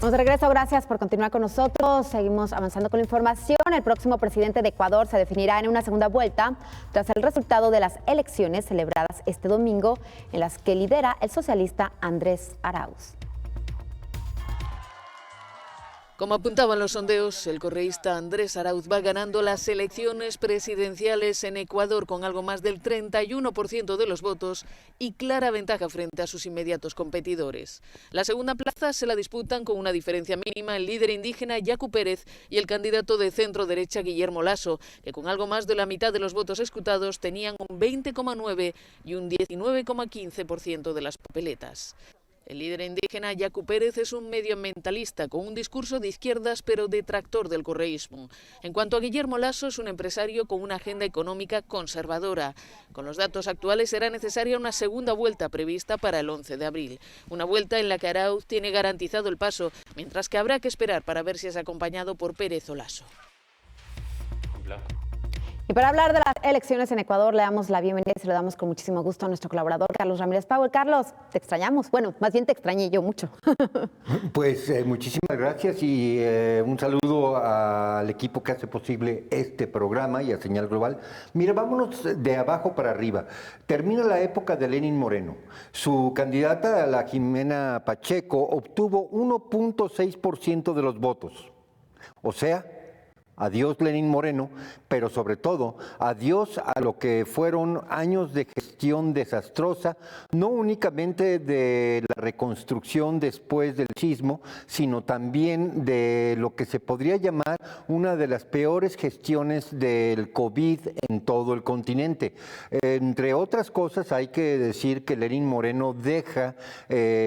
Vamos de regreso, gracias por continuar con nosotros. Seguimos avanzando con la información. El próximo presidente de Ecuador se definirá en una segunda vuelta tras el resultado de las elecciones celebradas este domingo, en las que lidera el socialista Andrés Arauz. Como apuntaban los sondeos, el correísta Andrés Arauz va ganando las elecciones presidenciales en Ecuador con algo más del 31% de los votos y clara ventaja frente a sus inmediatos competidores. La segunda plaza se la disputan con una diferencia mínima el líder indígena Yacu Pérez y el candidato de centro derecha Guillermo Lasso, que con algo más de la mitad de los votos escrutados tenían un 20,9% y un 19,15% de las papeletas. El líder indígena Yacu Pérez es un medioambientalista con un discurso de izquierdas pero detractor del correísmo. En cuanto a Guillermo Lasso, es un empresario con una agenda económica conservadora. Con los datos actuales será necesaria una segunda vuelta prevista para el 11 de abril. Una vuelta en la que Arauz tiene garantizado el paso, mientras que habrá que esperar para ver si es acompañado por Pérez o Lasso. Y para hablar de las elecciones en Ecuador, le damos la bienvenida y se lo damos con muchísimo gusto a nuestro colaborador Carlos Ramírez Powell. Carlos, te extrañamos. Bueno, más bien te extrañé yo mucho. Pues muchísimas gracias y un saludo al equipo que hace posible este programa y a Señal Global. Mira, vámonos de abajo para arriba. Termina la época de Lenín Moreno. Su candidata, la Jimena Pacheco, obtuvo 1.6% de los votos. O sea, adiós Lenín Moreno, pero sobre todo, adiós a lo que fueron años de gestión desastrosa, no únicamente de la reconstrucción después del sismo, sino también de lo que se podría llamar una de las peores gestiones del COVID en todo el continente. Entre otras cosas, hay que decir que Lenín Moreno deja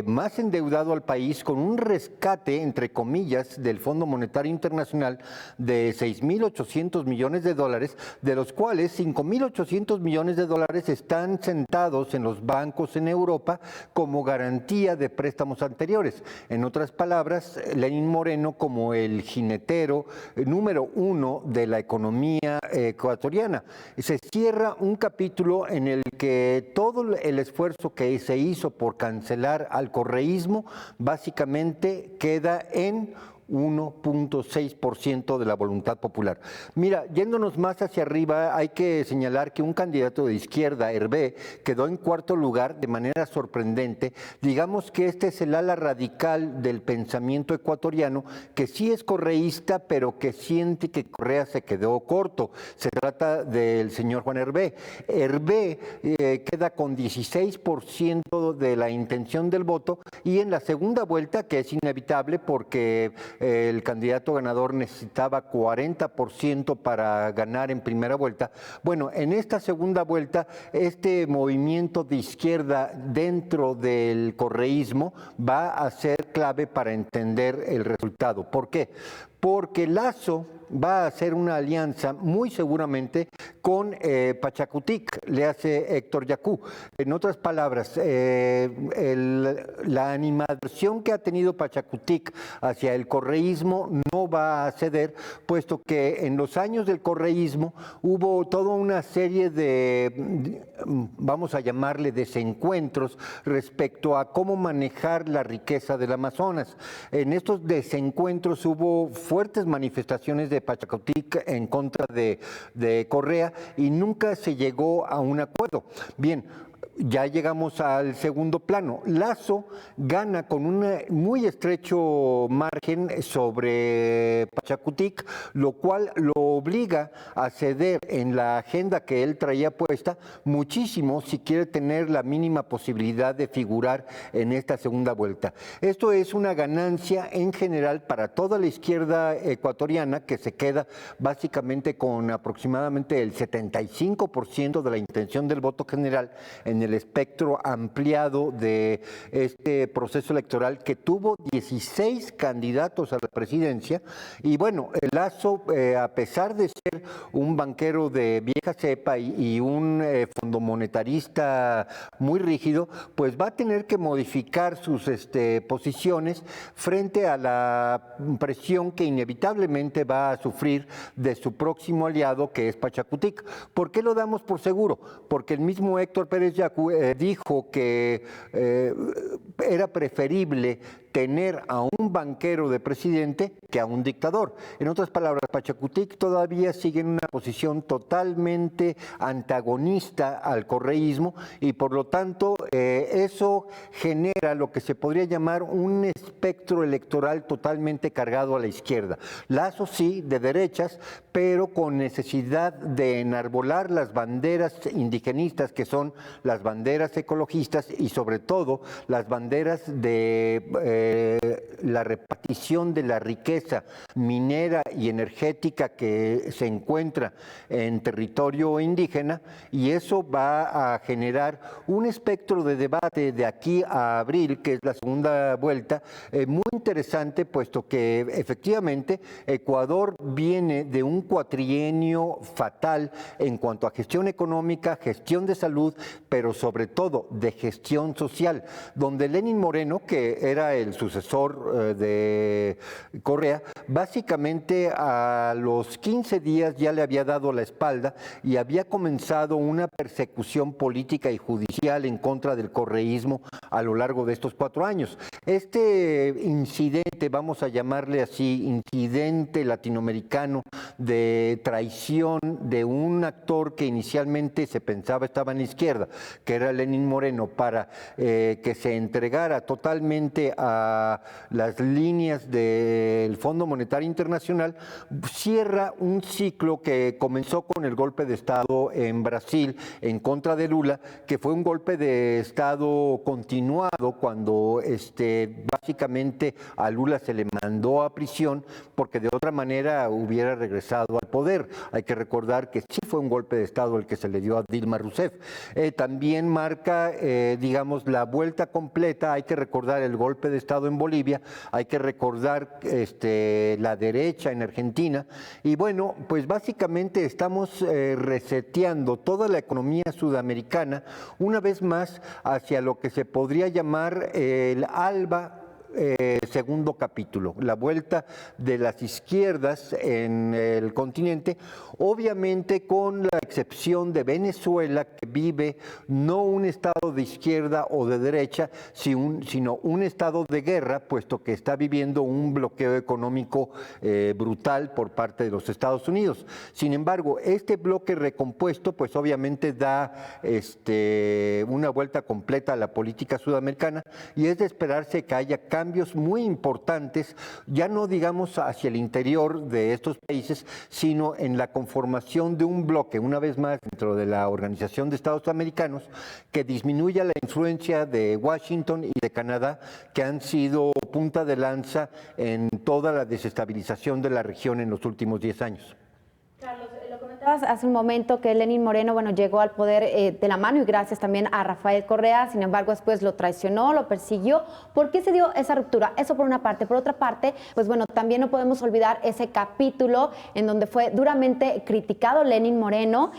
más endeudado al país con un rescate, entre comillas, del Fondo Monetario Internacional de 6.800 millones de dólares, de los cuales 5.800 millones de dólares están sentados en los bancos en Europa como garantía de préstamos anteriores. En otras palabras, Lenín Moreno como el jinetero número uno de la economía ecuatoriana. Se cierra un capítulo en el que todo el esfuerzo que se hizo por cancelar al correísmo básicamente queda en 1.6% de la voluntad popular. Mira, yéndonos más hacia arriba, hay que señalar que un candidato de izquierda, Hervé, quedó en cuarto lugar de manera sorprendente. Digamos que este es el ala radical del pensamiento ecuatoriano, que sí es correísta, pero que siente que Correa se quedó corto. Se trata del señor Juan Hervé. Hervé queda con 16% de la intención del voto y en la segunda vuelta, que es inevitable porque el candidato ganador necesitaba 40% para ganar en primera vuelta. Bueno, en esta segunda vuelta, este movimiento de izquierda dentro del correísmo va a ser clave para entender el resultado. ¿Por qué? Porque Lasso va a hacer una alianza muy seguramente con Pachacutic, le hace Héctor Yacu. En otras palabras, la animadversión que ha tenido Pachacutic hacia el correísmo no va a ceder, puesto que en los años del correísmo hubo toda una serie de, vamos a llamarle desencuentros respecto a cómo manejar la riqueza del Amazonas. En estos desencuentros hubo fuertes manifestaciones de Pachacutic en contra de Correa y nunca se llegó a un acuerdo. Bien, ya llegamos al segundo plano. Lasso gana con un muy estrecho margen sobre Pachacutic, lo cual lo obliga a ceder en la agenda que él traía puesta muchísimo si quiere tener la mínima posibilidad de figurar en esta segunda vuelta. Esto es una ganancia en general para toda la izquierda ecuatoriana, que se queda básicamente con aproximadamente el 75% de la intención del voto general en el espectro ampliado de este proceso electoral que tuvo 16 candidatos a la presidencia. Y bueno, Lasso, a pesar de ser un banquero de vieja cepa y un fondomonetarista muy rígido, pues va a tener que modificar sus posiciones frente a la presión que inevitablemente va a sufrir de su próximo aliado, que es Pachacutic. ¿Por qué lo damos por seguro? Porque el mismo Héctor Pérez Yacu dijo que era preferible tener a un banquero de presidente que a un dictador. En otras palabras, Pachacutic todavía sigue en una posición totalmente antagonista al correísmo y por lo tanto eso genera lo que se podría llamar un espectro electoral totalmente cargado a la izquierda. Lazo sí, de derechas, pero con necesidad de enarbolar las banderas indigenistas, que son las banderas ecologistas y sobre todo las banderas de la repartición de la riqueza minera y energética que se encuentra en territorio indígena, y eso va a generar un espectro de debate de aquí a abril, que es la segunda vuelta, muy interesante, puesto que efectivamente Ecuador viene de un cuatrienio fatal en cuanto a gestión económica, gestión de salud, pero sobre todo de gestión social, donde Lenín Moreno, que era el sucesor de Correa, básicamente a los 15 días ya le había dado la espalda y había comenzado una persecución política y judicial en contra del correísmo a lo largo de estos 4 años. Este incidente, vamos a llamarle así, incidente latinoamericano de traición de un actor que inicialmente se pensaba estaba en la izquierda, que era Lenín Moreno, para que se entregara totalmente a las líneas del Fondo Monetario Internacional, cierra un ciclo que comenzó con el golpe de Estado en Brasil en contra de Lula, que fue un golpe de Estado continuado cuando básicamente a Lula se le mandó a prisión porque de otra manera hubiera regresado al poder. Hay que recordar que sí fue un golpe de Estado el que se le dio a Dilma Rousseff. También marca, digamos, la vuelta completa. Hay que recordar el golpe de Estado en Bolivia, hay que recordar la derecha en Argentina. Y bueno, pues básicamente estamos reseteando toda la economía sudamericana una vez más hacia lo que se podría llamar el ALBA segundo capítulo, la vuelta de las izquierdas en el continente, obviamente con la excepción de Venezuela, que vive no un estado de izquierda o de derecha, sino un estado de guerra, puesto que está viviendo un bloqueo económico brutal por parte de los Estados Unidos. Sin embargo, este bloque recompuesto, pues obviamente da una vuelta completa a la política sudamericana, y es de esperarse que haya cambios muy importantes, ya no digamos hacia el interior de estos países, sino en la conformación de un bloque, una vez más dentro de la Organización de Estados Americanos, que disminuya la influencia de Washington y de Canadá, que han sido punta de lanza en toda la desestabilización de la región en los últimos 10 años. Carlos, lo comentabas hace un momento que Lenín Moreno, llegó al poder de la mano y gracias también a Rafael Correa. Sin embargo, después lo traicionó, lo persiguió. ¿Por qué se dio esa ruptura? Eso por una parte. Por otra parte, pues también no podemos olvidar ese capítulo en donde fue duramente criticado Lenín Moreno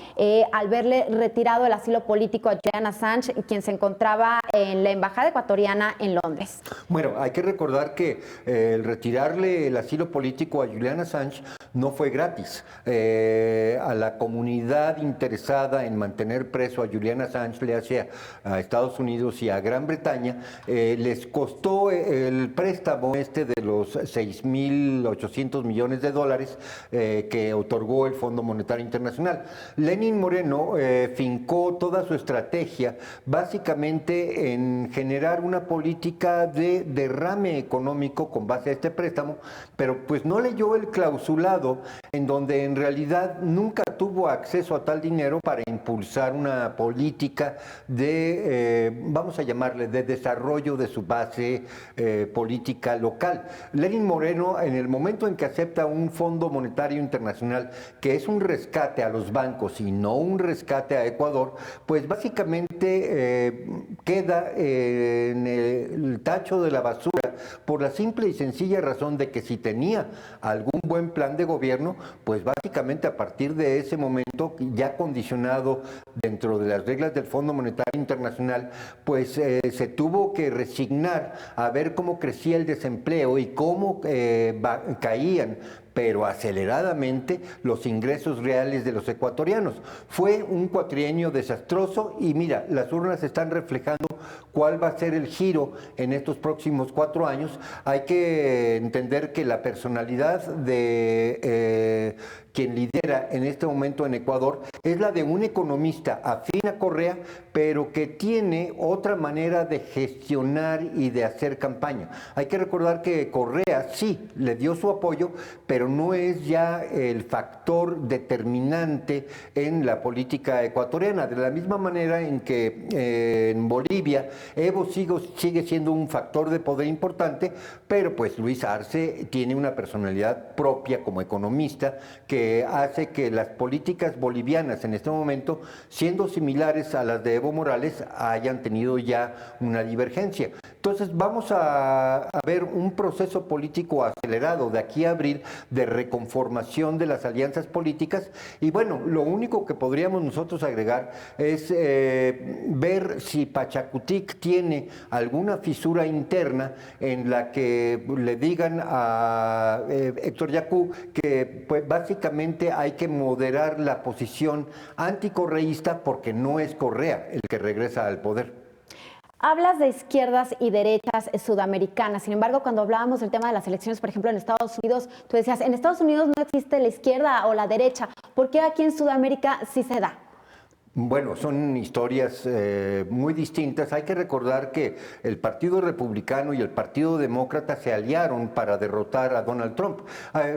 al verle retirado el asilo político a Julian Assange, quien se encontraba en la embajada ecuatoriana en Londres. Bueno, hay que recordar que el retirarle el asilo político a Julian Assange no fue gratis. A la comunidad interesada en mantener preso a Julian Assange, le hace a Estados Unidos y a Gran Bretaña, les costó el préstamo de los 6.800 millones de dólares que otorgó el Fondo Monetario Internacional. Lenín Moreno fincó toda su estrategia básicamente en generar una política de derrame económico con base a este préstamo, pero pues no leyó el clausulado en donde en realidad nunca tuvo acceso a tal dinero para impulsar una política de, vamos a llamarle, de desarrollo de su base política local. Lenín Moreno, en el momento en que acepta un Fondo Monetario Internacional, que es un rescate a los bancos y no un rescate a Ecuador, pues básicamente queda en el tacho de la basura por la simple y sencilla razón de que si tenía algún buen plan de gobierno, pues básicamente a partir de ese momento, ya condicionado dentro de las reglas del Fondo Monetario Internacional, pues se tuvo que resignar a ver cómo crecía el desempleo y cómo caían, pero aceleradamente, los ingresos reales de los ecuatorianos. Fue un cuatrienio desastroso y mira, las urnas están reflejando cuál va a ser el giro en estos próximos 4 años, hay que entender que la personalidad de quien lidera en este momento en Ecuador es la de un economista afín a Correa, pero que tiene otra manera de gestionar y de hacer campaña. Hay que recordar que Correa sí le dio su apoyo, pero no es ya el factor determinante en la política ecuatoriana. De la misma manera en que en Bolivia Evo sigue siendo un factor de poder importante, pero pues Luis Arce tiene una personalidad propia como economista que hace que las políticas bolivianas en este momento, siendo similares a las de Evo Morales, hayan tenido ya una divergencia. Entonces vamos a ver un proceso político acelerado de aquí a abril de reconformación de las alianzas políticas y bueno, lo único que podríamos nosotros agregar es ver si Pachacutic tiene alguna fisura interna en la que le digan a Héctor Yacú que pues básicamente hay que moderar la posición anticorreísta porque no es Correa el que regresa al poder. Hablas de izquierdas y derechas sudamericanas. Sin embargo, cuando hablábamos del tema de las elecciones, por ejemplo, en Estados Unidos, tú decías, en Estados Unidos no existe la izquierda o la derecha. ¿Por qué aquí en Sudamérica sí se da? Bueno, son historias muy distintas. Hay que recordar que el Partido Republicano y el Partido Demócrata se aliaron para derrotar a Donald Trump.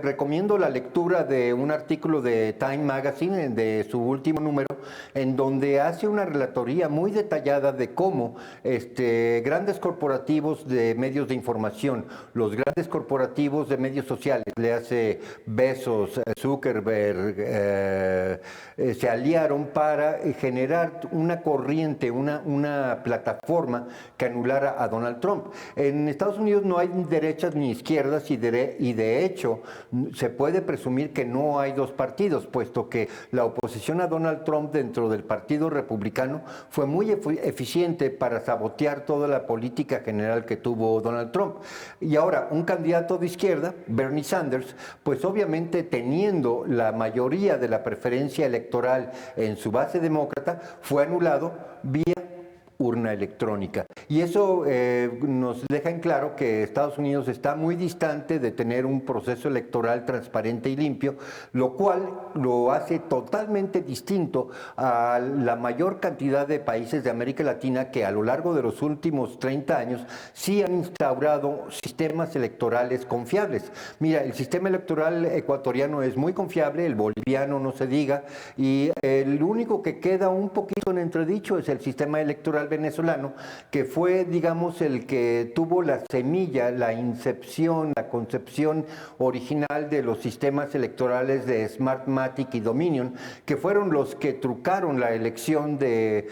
Recomiendo la lectura de un artículo de Time Magazine, de su último número, en donde hace una relatoría muy detallada de cómo grandes corporativos de medios de información, los grandes corporativos de medios sociales, le hace Bezos, Zuckerberg, se aliaron para generar una corriente, una plataforma que anulara a Donald Trump. En Estados Unidos no hay derechas ni izquierdas y de hecho se puede presumir que no hay dos partidos, puesto que la oposición a Donald Trump dentro del Partido Republicano fue muy eficiente para sabotear toda la política general que tuvo Donald Trump. Y ahora, un candidato de izquierda, Bernie Sanders, pues obviamente teniendo la mayoría de la preferencia electoral en su base demócrata, fue anulado vía urna electrónica. Y eso nos deja en claro que Estados Unidos está muy distante de tener un proceso electoral transparente y limpio, lo cual lo hace totalmente distinto a la mayor cantidad de países de América Latina que a lo largo de los últimos 30 años sí han instaurado sistemas electorales confiables. Mira, el sistema electoral ecuatoriano es muy confiable, el boliviano no se diga, y el único que queda un poquito en entredicho es el sistema electoral venezolano, que fue, digamos, el que tuvo la semilla, la incepción, la concepción original de los sistemas electorales de Smartmatic y Dominion, que fueron los que trucaron la elección de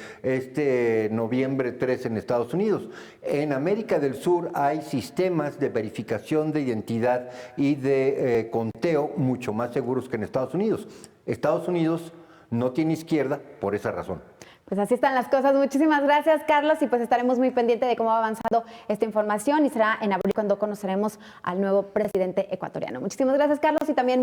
noviembre 3 en Estados Unidos. En América del Sur hay sistemas de verificación de identidad y de conteo mucho más seguros que en Estados Unidos. Estados Unidos no tiene izquierda por esa razón. Pues así están las cosas. Muchísimas gracias, Carlos, y pues estaremos muy pendientes de cómo va avanzando esta información y será en abril cuando conoceremos al nuevo presidente ecuatoriano. Muchísimas gracias, Carlos, y también